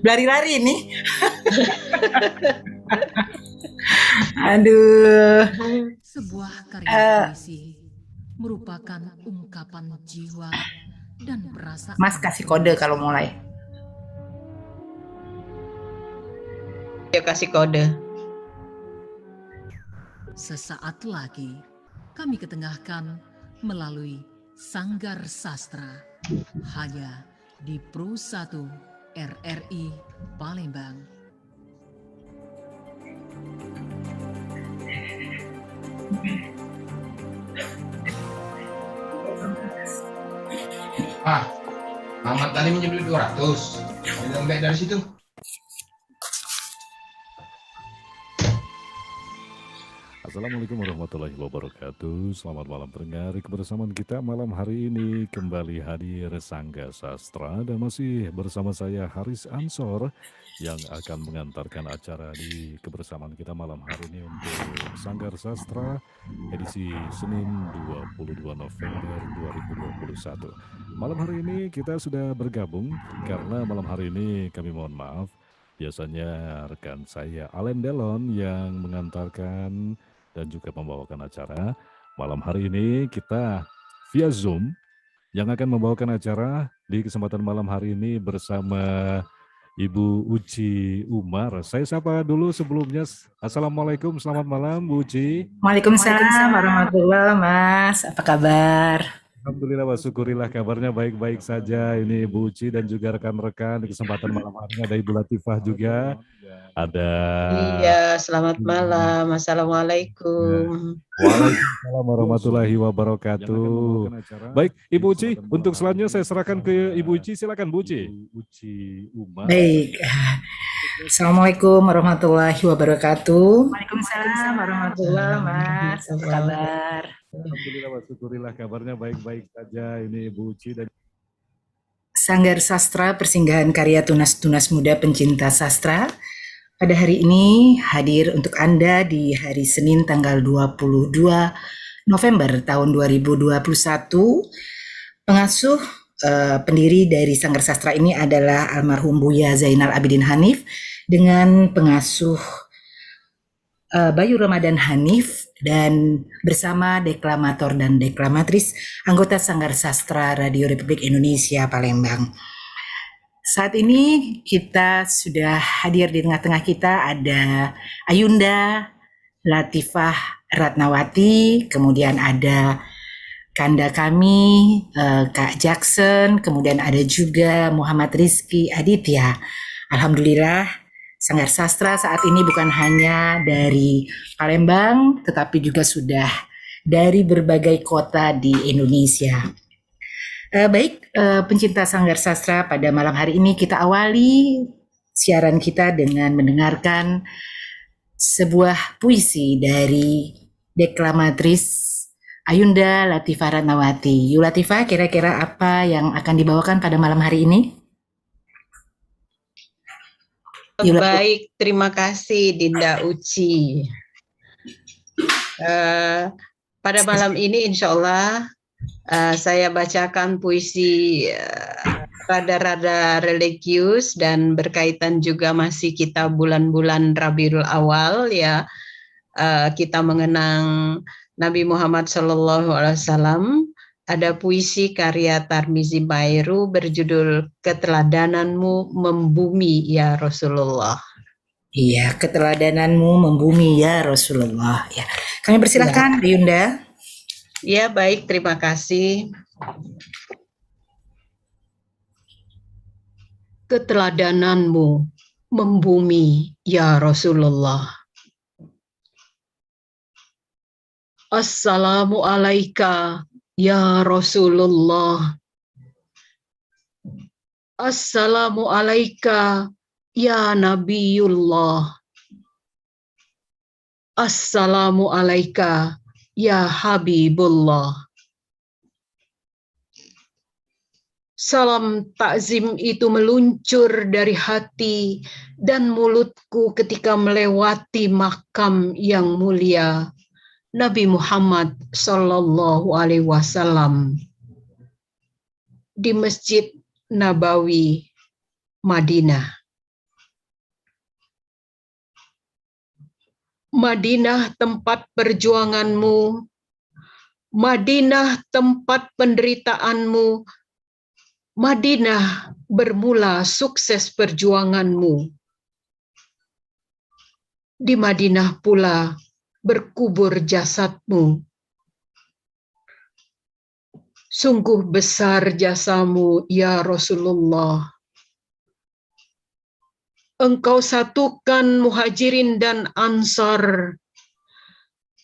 Lari-lari nih. Aduh. Sebuah karya puisi merupakan ungkapan jiwa dan perasaan. Mas kasih kode kalau mulai. Ya, kasih kode. Sesaat lagi kami ketengahkan melalui Sanggar Sastra hanya di Pro 1 RRI Palembang. Mamat tadi minjem duit 200. Ada lembek dari situ. Assalamualaikum warahmatullahi wabarakatuh. Selamat malam pendengar. Kebersamaan kita malam hari ini kembali hadir Sanggar Sastra dan masih bersama saya Haris Ansor yang akan mengantarkan acara di kebersamaan kita malam hari ini untuk Sanggar Sastra edisi Senin 22 November 2021. Malam hari ini kita sudah bergabung karena malam hari ini kami mohon maaf, biasanya rekan saya Alen Delon yang mengantarkan dan juga membawakan acara. Malam hari ini kita via Zoom yang akan membawakan acara di kesempatan malam hari ini bersama Ibu Uci Umar. Saya sapa dulu sebelumnya. Assalamualaikum, selamat malam Bu Uci. Waalaikumsalam warahmatullahi Mas. Apa kabar? Alhamdulillah, syukurillah kabarnya baik-baik saja. Ini Bu Uci dan juga rekan-rekan di kesempatan malam hari ini ada Ibu Latifah juga. Ada. Iya, selamat malam. Assalamualaikum. Waalaikumsalam warahmatullahi wabarakatuh. Baik, Ibu Uci, untuk selanjutnya saya serahkan ke Ibu Uci. Silakan Bu Uci. Uci Umar. Baik. Assalamualaikum warahmatullahi wabarakatuh. Waalaikumsalam warahmatullahi Mas. Apa kabar? Alhamdulillah, syukurillah kabarnya baik-baik saja. Ini Ibu Uci dan Sanggar Sastra Persinggahan Karya Tunas-Tunas Muda Pencinta Sastra pada hari ini hadir untuk Anda di hari Senin tanggal 22 November tahun 2021. Pengasuh pendiri dari Sanggar Sastra ini adalah almarhum Buya Zainal Abidin Hanif dengan pengasuh Bayu Ramadan Hanif dan bersama deklamator dan deklamatris anggota Sanggar Sastra Radio Republik Indonesia Palembang. Saat ini kita sudah hadir di tengah-tengah kita ada Ayunda Latifah Ratnawati, kemudian ada Kanda kami, Kak Jackson, kemudian ada juga Muhammad Rizky Aditya. Alhamdulillah, Sanggar Sastra saat ini bukan hanya dari Palembang, tetapi juga sudah dari berbagai kota di Indonesia. Baik, pencinta Sanggar Sastra, pada malam hari ini kita awali siaran kita dengan mendengarkan sebuah puisi dari deklamatris Ayunda Latifah Ratnawati. Yu Latifah, kira-kira apa yang akan dibawakan pada malam hari ini? Baik, terima kasih Dinda Uci. Pada malam ini insya Allah saya bacakan puisi rada-rada religius dan berkaitan juga masih kita bulan-bulan Rabiul Awal ya. Kita mengenang Nabi Muhammad SAW. Ada puisi karya Tarmizi Bairu berjudul Keteladananmu Membumi ya Rasulullah. Iya, keteladananmu membumi ya Rasulullah. Ya, kami persilakan Ayunda. Ya, baik, terima kasih. Keteladananmu membumi ya Rasulullah. Assalamu alayka ya Rasulullah. Assalamu alayka ya Nabiullah. Assalamu alayka ya Habibullah. Salam takzim itu meluncur dari hati dan mulutku ketika melewati makam yang mulia Nabi Muhammad Sallallahu Alaihi Wasallam di Masjid Nabawi, Madinah. Madinah tempat perjuanganmu, Madinah tempat penderitaanmu, Madinah bermula sukses perjuanganmu. Di Madinah pula berkubur jasadmu. Sungguh besar jasamu, ya Rasulullah. Engkau satukan Muhajirin dan Ansar.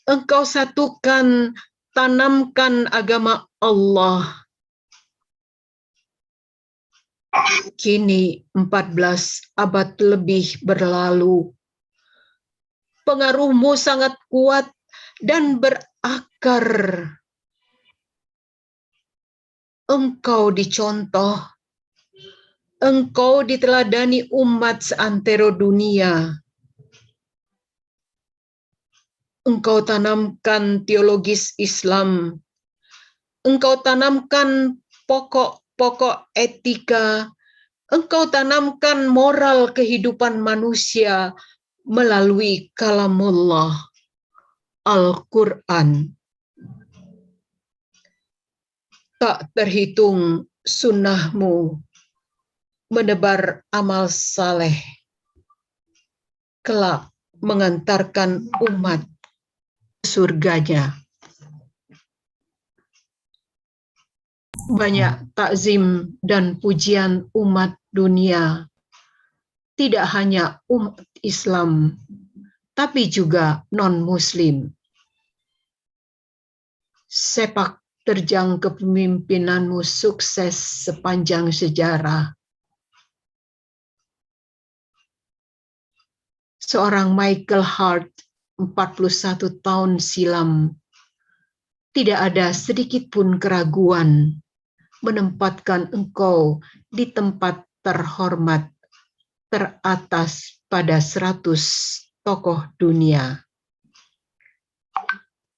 Engkau satukan, tanamkan agama Allah. Kini 14 abad lebih berlalu. Pengaruhmu sangat kuat dan berakar. Engkau dicontoh, engkau diteladani umat seantero dunia. Engkau tanamkan teologis Islam, engkau tanamkan pokok-pokok etika, engkau tanamkan moral kehidupan manusia melalui kalamullah, Al-Quran. Tak terhitung sunnahmu menebar amal saleh, kelak mengantarkan umat ke surganya. Banyak takzim dan pujian umat dunia, tidak hanya umat Islam, tapi juga non-Muslim. Sepak terjang kepemimpinanmu sukses sepanjang sejarah. Seorang Michael Hart 41 tahun silam, tidak ada sedikit pun keraguan menempatkan engkau di tempat terhormat teratas pada 100 tokoh dunia.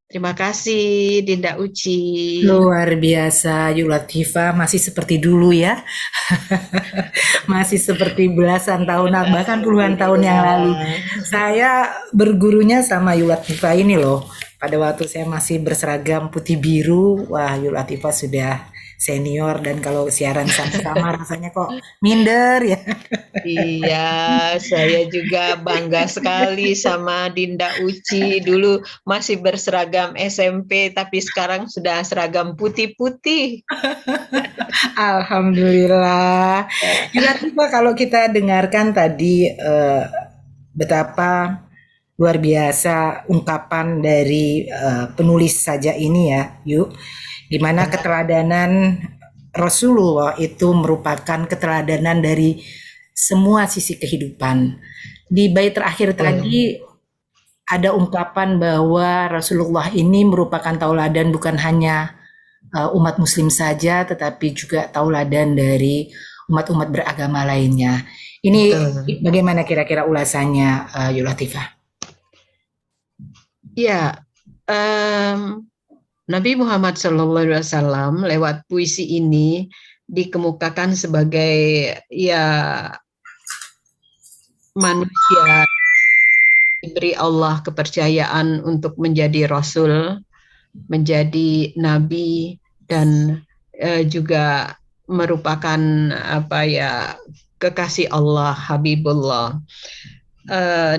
Terima kasih Dinda Uci. Luar biasa, Yu Latifah masih seperti dulu ya. Masih seperti belasan tahun, bahkan puluhan tahun yang lalu. Saya bergurunya sama Yu Latifah ini loh. Pada waktu saya masih berseragam putih biru, wah Yu Latifah sudah senior, dan kalau siaran sama-sama rasanya kok minder ya. Iya, saya juga bangga sekali sama Dinda Uci. Dulu masih berseragam SMP, tapi sekarang sudah seragam putih-putih. Alhamdulillah. Yu Latifah, kalau kita dengarkan tadi betapa luar biasa ungkapan dari penulis saja ini ya, Yuk, di mana keteladanan Rasulullah itu merupakan keteladanan dari semua sisi kehidupan. Di bait terakhir tadi ada ungkapan bahwa Rasulullah ini merupakan tauladan bukan hanya umat muslim saja, tetapi juga tauladan dari umat-umat beragama lainnya. Ini bagaimana kira-kira ulasannya, Yu Latifah? Ya, Nabi Muhammad SAW lewat puisi ini dikemukakan sebagai ya manusia diberi Allah kepercayaan untuk menjadi rasul, menjadi nabi, dan juga merupakan kekasih Allah, Habibullah.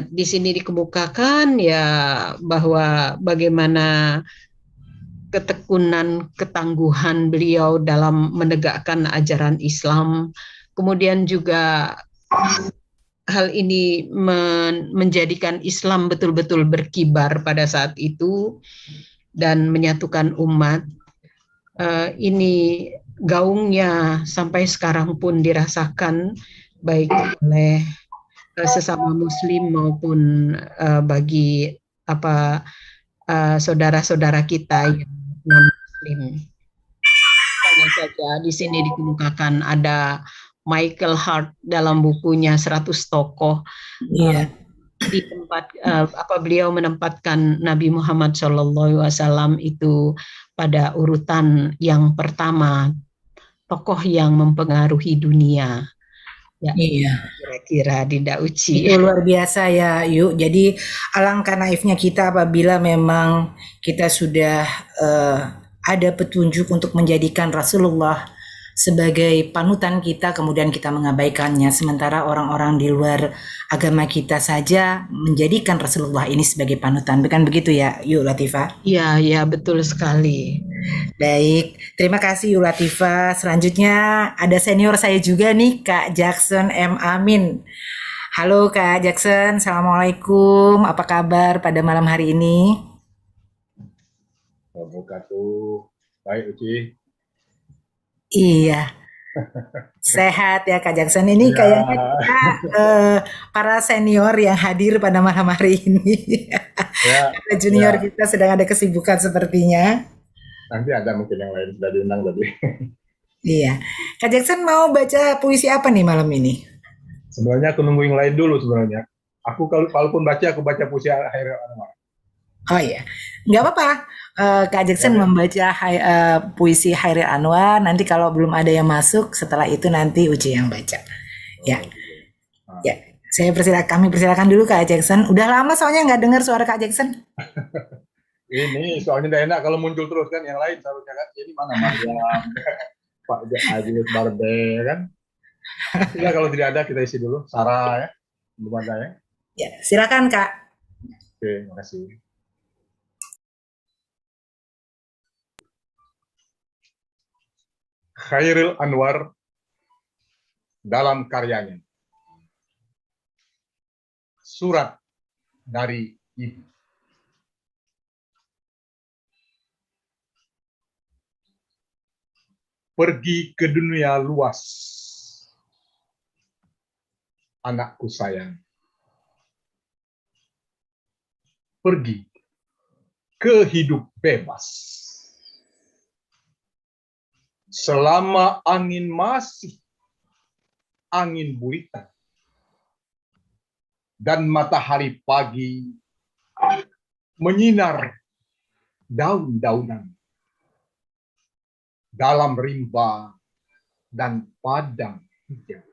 Di sini dikemukakan ya bahwa bagaimana ketekunan, ketangguhan beliau dalam menegakkan ajaran Islam. Kemudian juga hal ini menjadikan Islam betul-betul berkibar pada saat itu dan menyatukan umat. Ini gaungnya sampai sekarang pun dirasakan baik oleh sesama Muslim maupun bagi saudara-saudara kita yang non-Muslim. Hanya saja di sini dikemukakan ada Michael Hart dalam bukunya 100 tokoh. Di tempat beliau menempatkan Nabi Muhammad SAW itu pada urutan yang pertama, tokoh yang mempengaruhi dunia. Iya. Kira-kira Dinda Uci. Itu luar biasa ya, Yuk. Jadi alangkah naifnya kita apabila memang kita sudah ada petunjuk untuk menjadikan Rasulullah sebagai panutan kita, kemudian kita mengabaikannya. Sementara orang-orang di luar agama kita saja menjadikan Rasulullah ini sebagai panutan. Bukan begitu ya, Yuk Latifah? Iya, ya betul sekali. Baik, terima kasih Yuk Latifah. Selanjutnya ada senior saya juga nih, Kak Jackson M. Amin. Halo Kak Jackson, Assalamualaikum. Apa kabar pada malam hari ini? Wabarakatuh. Baik, Uci. Iya, sehat ya Kak Jackson. Ini Ya, kayaknya kita para senior yang hadir pada malam hari ini. ya, Karena junior ya. kita sedang ada kesibukan sepertinya. Nanti ada mungkin yang lain sudah diundang tadi. Iya, Kak Jackson mau baca puisi apa nih malam ini? Sebenarnya aku nunggu yang lain dulu sebenarnya. Aku kalaupun baca, aku baca puisi Hairil Anwar. Oh iya, nggak apa-apa. Kak Jackson Boleh. membaca puisi Hairil Anwar. Nanti kalau belum ada yang masuk, setelah itu nanti Uci yang baca. Ya, Nah, ya. Kami persilakan dulu Kak Jackson. Udah lama soalnya nggak dengar suara Kak Jackson. ini soalnya tidak enak kalau muncul terus kan yang lain seharusnya kan. Ini mana Mariam, Pak Aziz Barbe kan. Ya, kalau tidak ada kita isi dulu. Sarah ya, belum ada ya. Ya, silakan Kak. Oke, makasih. Hairil Anwar dalam karyanya Surat dari Ibu. Pergi ke dunia luas, anakku sayang. Pergi ke hidup bebas. Selama angin masih angin buritan dan matahari pagi menyinar daun-daunan dalam rimba dan padang hijau.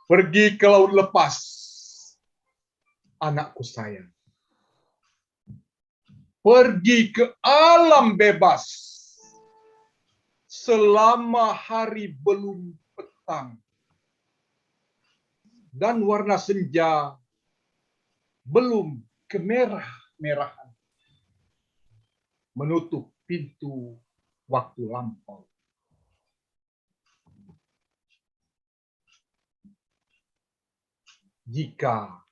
Pergi ke laut lepas, anakku sayang. Pergi ke alam bebas, selama hari belum petang, dan warna senja belum kemerah-merahan, menutup pintu waktu lampau. Jika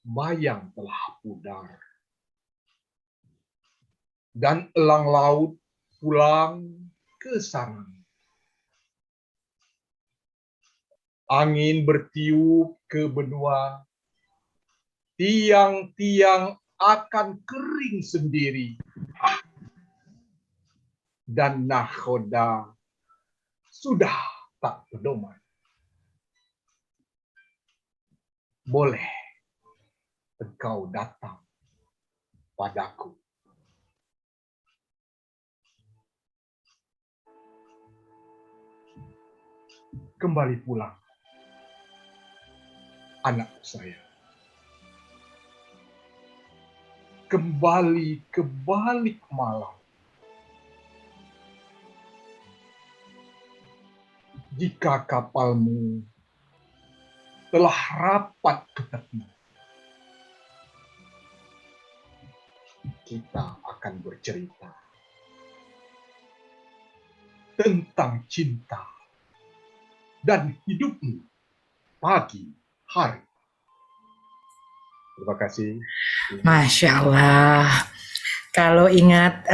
bayang telah pudar, dan elang laut pulang ke sarang. Angin bertiup ke benua, tiang-tiang akan kering sendiri. Dan nahoda sudah tak pedoman. Boleh engkau datang padaku. Kembali pulang, anakku sayang. Kembali ke balik malam. Jika kapalmu telah rapat ke tepi, kita akan bercerita tentang cinta dan hidupmu pagi hari. Terima kasih. Masya Allah. Kalau ingat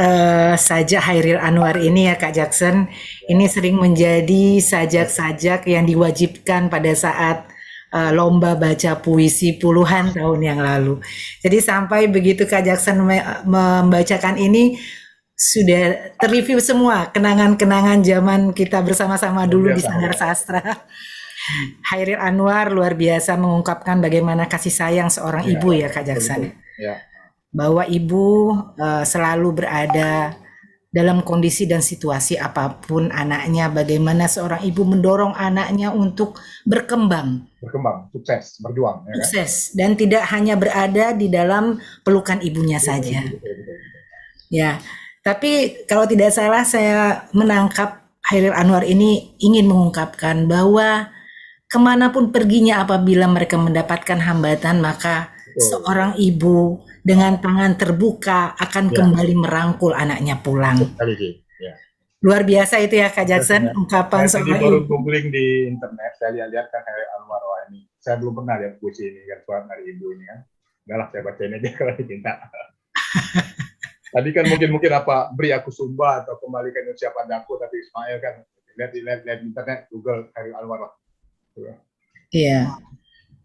sajak Hairil Anwar ini ya Kak Jackson, ini sering menjadi sajak-sajak yang diwajibkan pada saat lomba baca puisi puluhan tahun yang lalu. Jadi sampai begitu Kak Jackson membacakan ini, sudah terreview semua kenangan-kenangan zaman kita bersama-sama dulu di Sanggar Sastra. Hairil Anwar luar biasa mengungkapkan bagaimana kasih sayang seorang ibu ya Kak Jackson. Ya. Bahwa ibu selalu berada dalam kondisi dan situasi apapun anaknya, bagaimana seorang ibu mendorong anaknya untuk berkembang, sukses, berjuang, ya kan? sukses, dan tidak hanya berada di dalam pelukan ibunya saja. Betul. Ya, tapi kalau tidak salah saya menangkap Hairil Anwar ini ingin mengungkapkan bahwa kemanapun perginya apabila mereka mendapatkan hambatan, maka seorang ibu dengan tangan terbuka akan kembali merangkul anaknya pulang. Ya. Luar biasa itu ya Kak Jackson, ungkapan Saya seorang baru ibu. googling di internet, saya lihat kan Hairil Anwar, wah ini. Saya belum pernah lihat puisi ini kan, suara dari ibu ini kan. Udah lah, saya bacain aja kalau dicinta. Tadi kan mungkin apa, beri aku sumba atau kembalikan Indonesia padaku, tapi Ismail kan lihat internet, Google Hairil Anwar lah. Iya.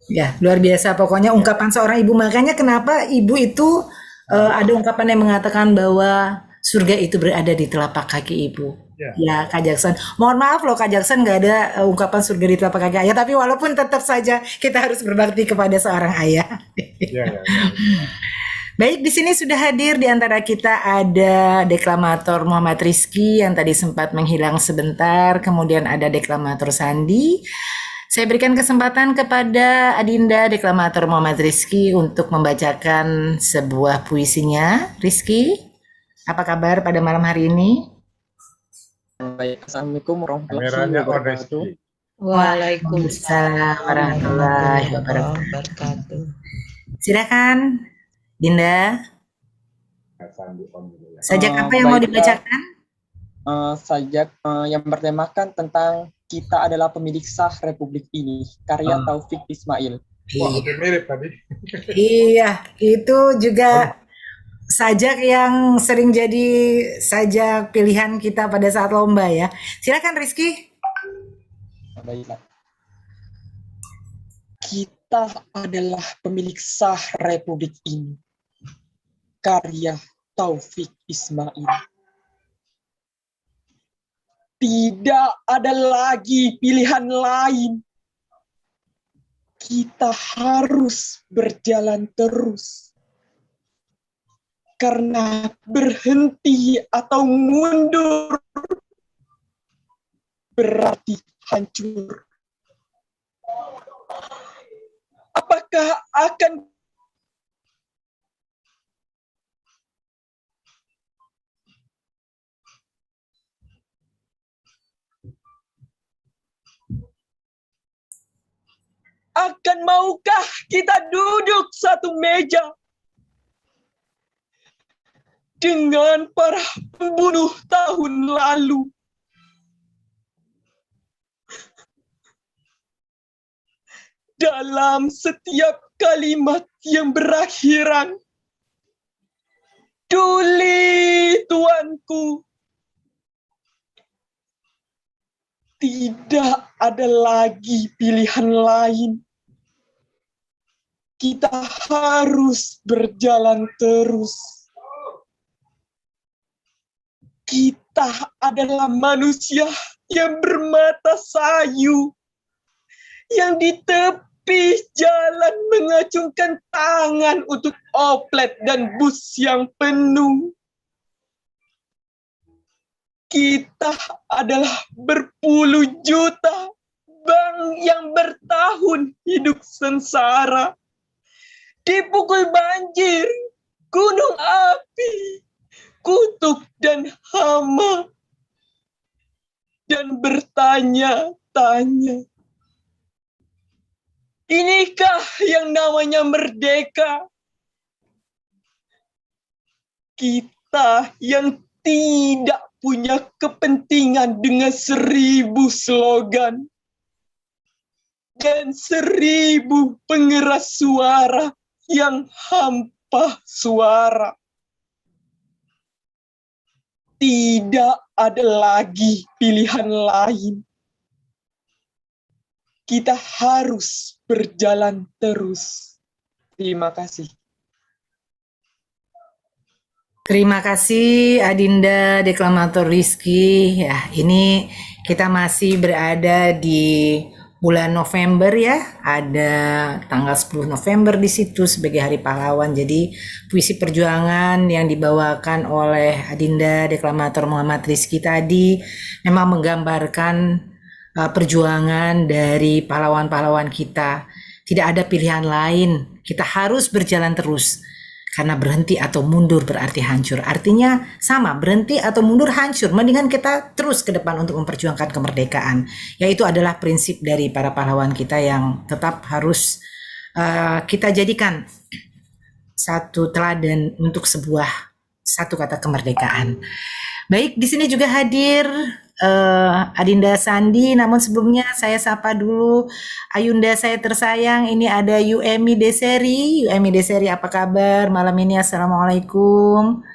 Ya, luar biasa pokoknya ungkapan seorang ibu. Makanya kenapa ibu itu ada ungkapan yang mengatakan bahwa surga itu berada di telapak kaki ibu. Ya, Kak Jackson. Mohon maaf loh Kak Jackson, nggak ada ungkapan surga di telapak kaki ayah. Tapi walaupun tetap saja kita harus berbakti kepada seorang ayah. Ya. Baik, di sini sudah hadir di antara kita ada deklamator Muhammad Rizky yang tadi sempat menghilang sebentar. Kemudian ada deklamator Sandi. Saya berikan kesempatan kepada Adinda deklamator Muhammad Rizky untuk membacakan sebuah puisinya. Rizky, apa kabar pada malam hari ini? Baik, Assalamualaikum warahmatullahi Kameranya wabarakatuh. Waalaikumsalam warahmatullahi wabarakatuh. Silakan, Dinda. Sajak apa yang mau dibacakan? Sajak yang bertemakan tentang kita adalah pemilik sah Republik ini, karya Taufik Ismail. Wah, hampir mirip tadi. Iya, itu juga sajak yang sering jadi sajak pilihan kita pada saat lomba ya. Silakan Rizky. Baiklah. Kita adalah pemilik sah Republik ini, karya Taufik Ismail. Tidak ada lagi pilihan lain. Kita harus berjalan terus. Karena berhenti atau mundur berarti hancur. Apakah akan maukah kita duduk satu meja dengan para pembunuh tahun lalu? Dalam setiap kalimat yang berakhiran, "Tuli tuanku," tidak ada lagi pilihan lain. Kita harus berjalan terus. Kita adalah manusia yang bermata sayu, yang di tepi jalan mengacungkan tangan untuk oplet dan bus yang penuh. Kita adalah berpuluh juta bang yang bertahun hidup sengsara, dipukul banjir, gunung api, kutuk dan hama, dan bertanya-tanya, inikah yang namanya merdeka? Kita yang tidak punya kepentingan dengan 1000 slogan dan 1000 pengeras suara yang hampa suara. Tidak ada lagi pilihan lain. Kita harus berjalan terus. Terima kasih. Terima kasih Adinda deklamator Rizky. Ya, ini kita masih berada di bulan November ya, ada tanggal 10 November di situ sebagai Hari Pahlawan. Jadi puisi perjuangan yang dibawakan oleh Adinda Deklamator Muhammad Rizky tadi memang menggambarkan perjuangan dari pahlawan-pahlawan kita. Tidak ada pilihan lain, kita harus berjalan terus. Karena berhenti atau mundur berarti hancur. Artinya sama, berhenti atau mundur hancur. Mendingan kita terus ke depan untuk memperjuangkan kemerdekaan. Yaitu adalah prinsip dari para pahlawan kita yang tetap harus kita jadikan satu teladan untuk satu kata kemerdekaan. Baik, di sini juga hadir Adinda Sandi, namun sebelumnya saya sapa dulu Ayunda saya tersayang, ini ada Yuemi Deseri. Yuemi Deseri, apa kabar malam ini? Assalamualaikum.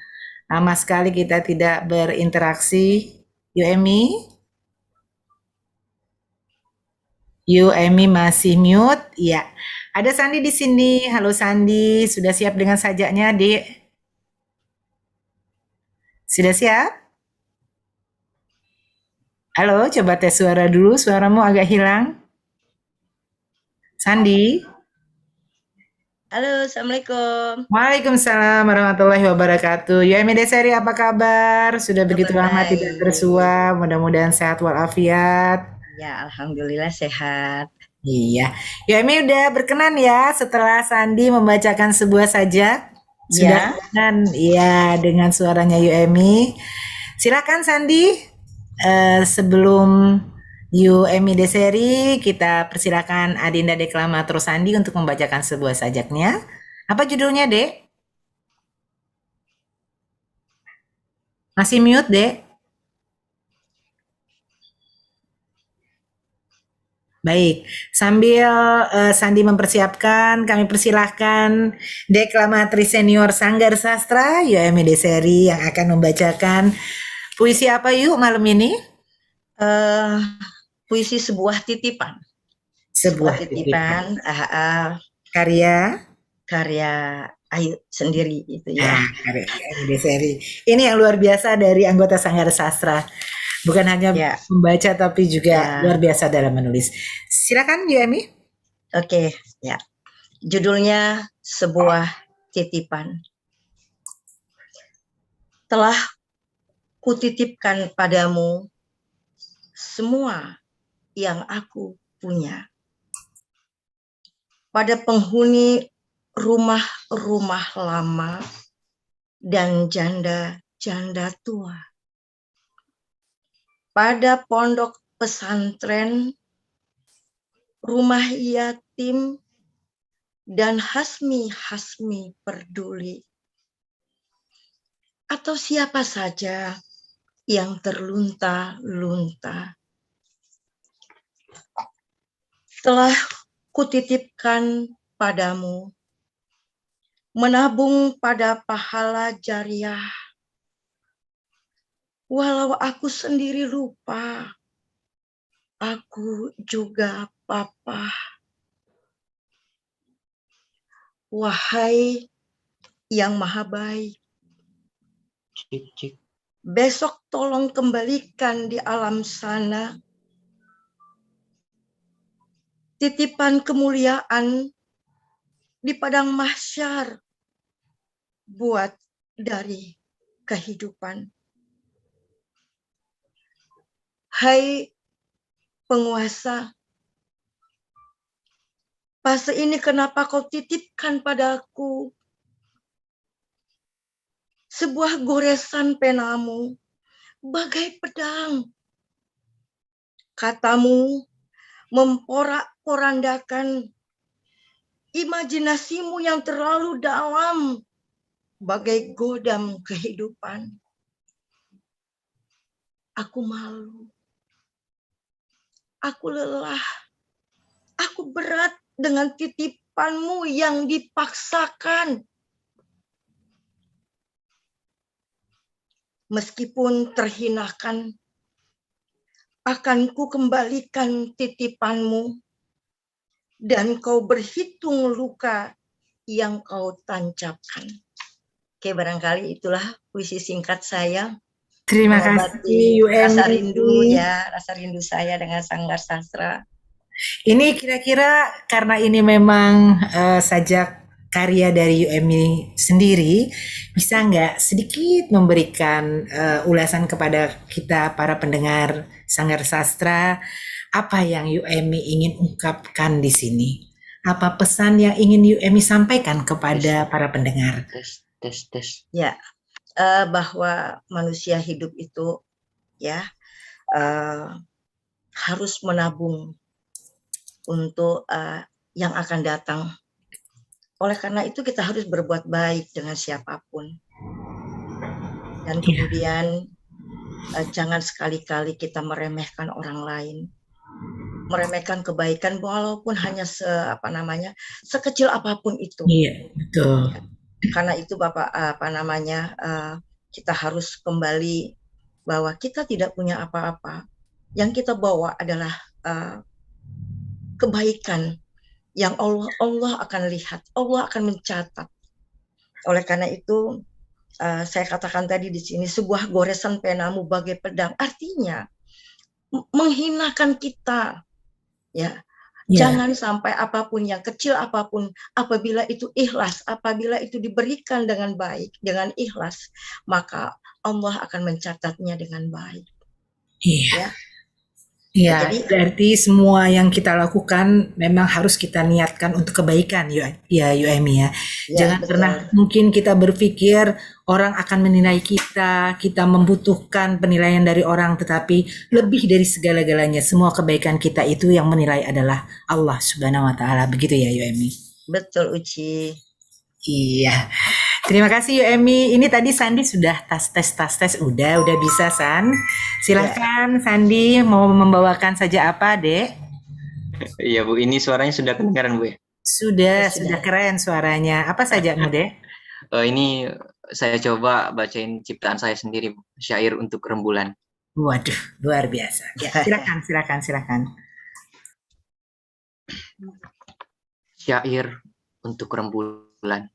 Lama sekali kita tidak berinteraksi. Yuemi? Yuemi masih mute? Ya. Ada Sandi di sini. Halo Sandi, sudah siap dengan sajaknya, Dek? Sudah siap? Halo, coba tes suara dulu. Suaramu agak hilang. Sandi? Halo, Assalamualaikum. Waalaikumsalam warahmatullahi wabarakatuh. Yuemi Deseri, apa kabar? Sudah begitu lama tidak bersua. Mudah-mudahan sehat walafiat. Ya, alhamdulillah sehat. Iya. Yuemi udah berkenan ya setelah Sandi membacakan sebuah sajak. Sudah berkenan? Iya, dengan suaranya Yuemi. Silakan Sandi. Sebelum Yuemi Deseri, kita persilakan Adinda Deklamator Sandi untuk membacakan sebuah sajaknya. Apa judulnya, Dek? Masih mute, Dek? Baik, sambil Sandi mempersiapkan, kami persilahkan Deklamatris Senior Sanggar Sastra, Yuemi Deseri, yang akan membacakan puisi apa yuk malam ini? Puisi sebuah titipan. Sebuah titipan. Karya Ayu sendiri itu ya. Karya Ayu Deseri. Ini yang luar biasa dari anggota Sanggar Sastra. Bukan hanya membaca tapi juga luar biasa dalam menulis. Silakan Yuemi. Oke, ya. Judulnya Sebuah Titipan. Telah kutitipkan padamu semua yang aku punya. Pada penghuni rumah-rumah lama dan janda-janda tua. Pada pondok pesantren, rumah yatim, dan hasmi-hasmi peduli. Atau siapa saja yang terlunta-lunta. Telah kutitipkan padamu, menabung pada pahala jariah, walau aku sendiri lupa, aku juga papa. Wahai yang maha baik, besok tolong kembalikan di alam sana titipan kemuliaan di padang mahsyar buat dari kehidupan. Hai penguasa, fase ini kenapa kau titipkan padaku sebuah goresan penamu bagai pedang. Katamu memporak-porandakan imajinasimu yang terlalu dalam bagai godam kehidupan. Aku malu, aku lelah, aku berat dengan titipanmu yang dipaksakan. Meskipun terhinakan, akan ku kembalikan titipanmu dan kau berhitung luka yang kau tancapkan. Oke, barangkali itulah puisi singkat saya. Terima kasih Yuemi. Rasa rindu ya, rasa rindu saya dengan Sanggar Sastra. Ini kira-kira karena ini memang sajak karya dari UMI sendiri, bisa nggak sedikit memberikan ulasan kepada kita para pendengar Sanggar Sastra, apa yang UMI ingin ungkapkan di sini? Apa pesan yang ingin UMI sampaikan kepada para pendengar? Tes. Ya, bahwa manusia hidup itu ya harus menabung untuk yang akan datang. Oleh karena itu kita harus berbuat baik dengan siapapun. Dan kemudian jangan sekali-kali kita meremehkan orang lain. Meremehkan kebaikan walaupun hanya sekecil apapun itu. Iya, betul. Karena itu Bapak kita harus kembali bahwa kita tidak punya apa-apa. Yang kita bawa adalah kebaikan yang Allah akan lihat, Allah akan mencatat. Oleh karena itu saya katakan tadi di sini, sebuah goresan penamu bagai pedang, artinya menghinakan kita, ya. Jangan sampai apapun yang kecil apapun, apabila itu ikhlas, apabila itu diberikan dengan baik, dengan ikhlas, maka Allah akan mencatatnya dengan baik. Iya. Ya. Ya, Jadi, berarti semua yang kita lakukan memang harus kita niatkan untuk kebaikan, ya UMI ya. Jangan betul. pernah mungkin kita berpikir orang akan menilai kita membutuhkan penilaian dari orang, tetapi lebih dari segala-galanya, semua kebaikan kita itu yang menilai adalah Allah Subhanahu wa Ta'ala. Begitu ya UMI? Betul, Uci. Iya. Terima kasih UMI. Ini tadi Sandi sudah tas tes udah bisa San. Silahkan Sandi mau membawakan saja apa, Dek? Iya Bu, ini suaranya sudah kedengaran Bu ya? Sudah keren suaranya. Apa saja Dek? Ini saya coba bacain ciptaan saya sendiri Bu, syair untuk rembulan. Waduh, luar biasa. Ya, silakan. Syair untuk rembulan.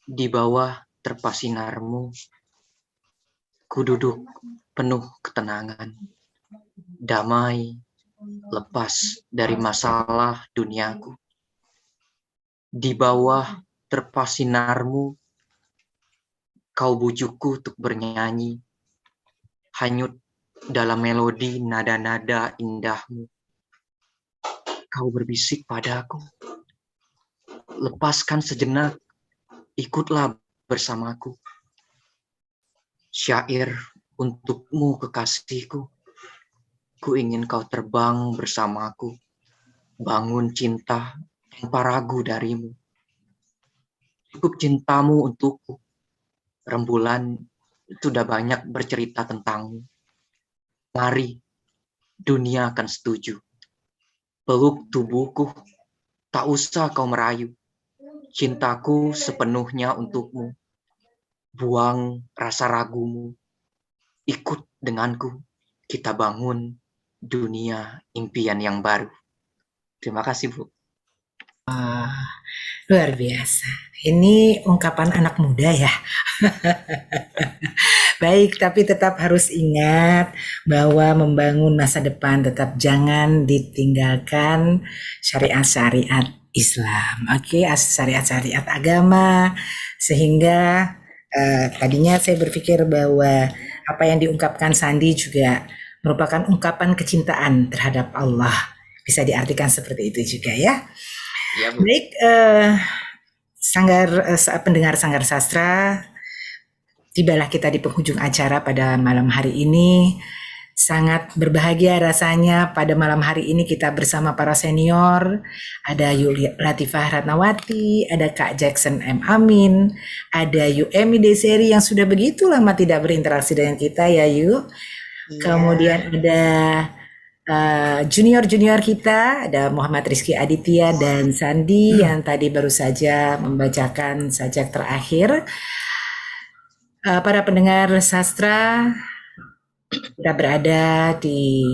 Di bawah terpa sinarmu, ku duduk penuh ketenangan, damai, lepas dari masalah duniaku. Di bawah terpa sinarmu, kau bujukku untuk bernyanyi, hanyut dalam melodi nada-nada indahmu. Kau berbisik padaku, lepaskan sejenak, ikutlah bersamaku. Syair untukmu kekasihku, ku ingin kau terbang bersamaku, bangun cinta tanpa ragu darimu. Cukup cintamu untukku, rembulan sudah banyak bercerita tentangmu. Mari, dunia akan setuju. Peluk tubuhku, tak usah kau merayu. Cintaku sepenuhnya untukmu. Buang rasa ragumu. Ikut denganku. Kita bangun dunia impian yang baru. Terima kasih, Bu. Luar biasa. Ini ungkapan anak muda ya. Baik, tapi tetap harus ingat bahwa membangun masa depan tetap jangan ditinggalkan syariat-syariat Islam. Oke, syariat-syariat agama. Sehingga tadinya saya berpikir bahwa apa yang diungkapkan Sandi juga merupakan ungkapan kecintaan terhadap Allah. Bisa diartikan seperti itu juga ya. Ya, Bu. Baik, pendengar Sanggar Sastra, tibalah kita di penghujung acara pada malam hari ini. Sangat berbahagia rasanya pada malam hari ini kita bersama para senior. Ada Yulia Latifah Ratnawati, ada Kak Jackson M. Amin, ada UMI Deseri yang sudah begitu lama tidak berinteraksi dengan kita ya Yu. Kemudian ada junior kita, ada Muhammad Rizky Aditya dan Sandi yang tadi baru saja membacakan sajak terakhir. Para pendengar sastra, kita berada di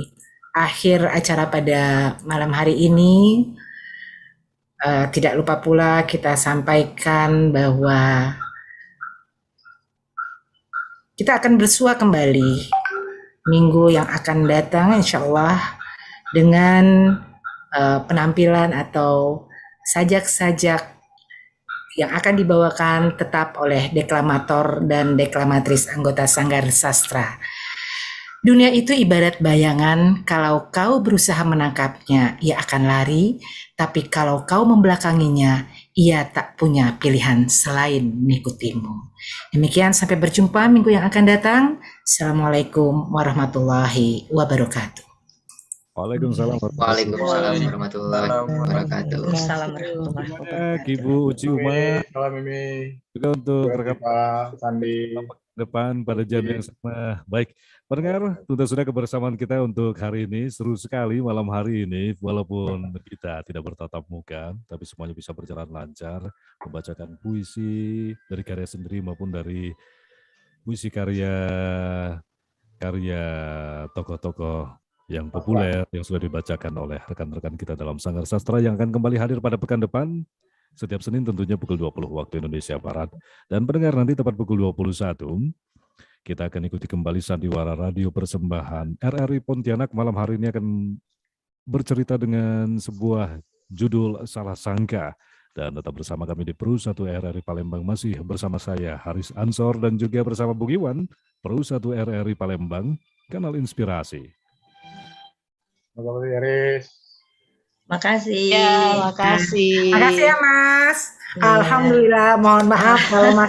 akhir acara pada malam hari ini. Tidak lupa pula kita sampaikan bahwa kita akan bersua kembali minggu yang akan datang, insya Allah dengan penampilan atau sajak-sajak yang akan dibawakan tetap oleh deklamator dan deklamatrice anggota Sanggar Sastra. Dunia itu ibarat bayangan, kalau kau berusaha menangkapnya, ia akan lari, tapi kalau kau membelakanginya, ia tak punya pilihan selain mengikutimu. Demikian, sampai berjumpa minggu yang akan datang. Assalamualaikum warahmatullahi wabarakatuh. Waalaikumsalam Waalaikumsalam warahmatullahi wabarakatuh. Waalaikumsalam warahmatullahi wabarakatuh. Ibu Uci Uma, Salam Mimi. juga untuk rekan Pak Sandi. depan pada jam yang sama. Baik, pendengar, sudah kebersamaan kita untuk hari ini. Seru sekali malam hari ini, walaupun kita tidak bertatap muka, tapi semuanya bisa berjalan lancar, membacakan puisi dari karya sendiri maupun dari puisi karya tokoh-tokoh yang populer yang sudah dibacakan oleh rekan-rekan kita dalam Sanggar Sastra yang akan kembali hadir pada pekan depan setiap Senin tentunya pukul 20 waktu Indonesia Barat. Dan pendengar, nanti tepat pukul 21 kita akan ikuti kembali Sandiwara Radio Persembahan RRI Pontianak. Malam hari ini akan bercerita dengan sebuah judul Salah Sangka. Dan tetap bersama kami di Pro 1 RRI Palembang, masih bersama saya Haris Ansor dan juga bersama Bung Iwan, Pro 1 RRI Palembang, kanal inspirasi. Terima kasih, Aris. Makasih. Ya, makasih. Makasih ya Mas. Iya. Alhamdulillah, mohon maaf kalau Mas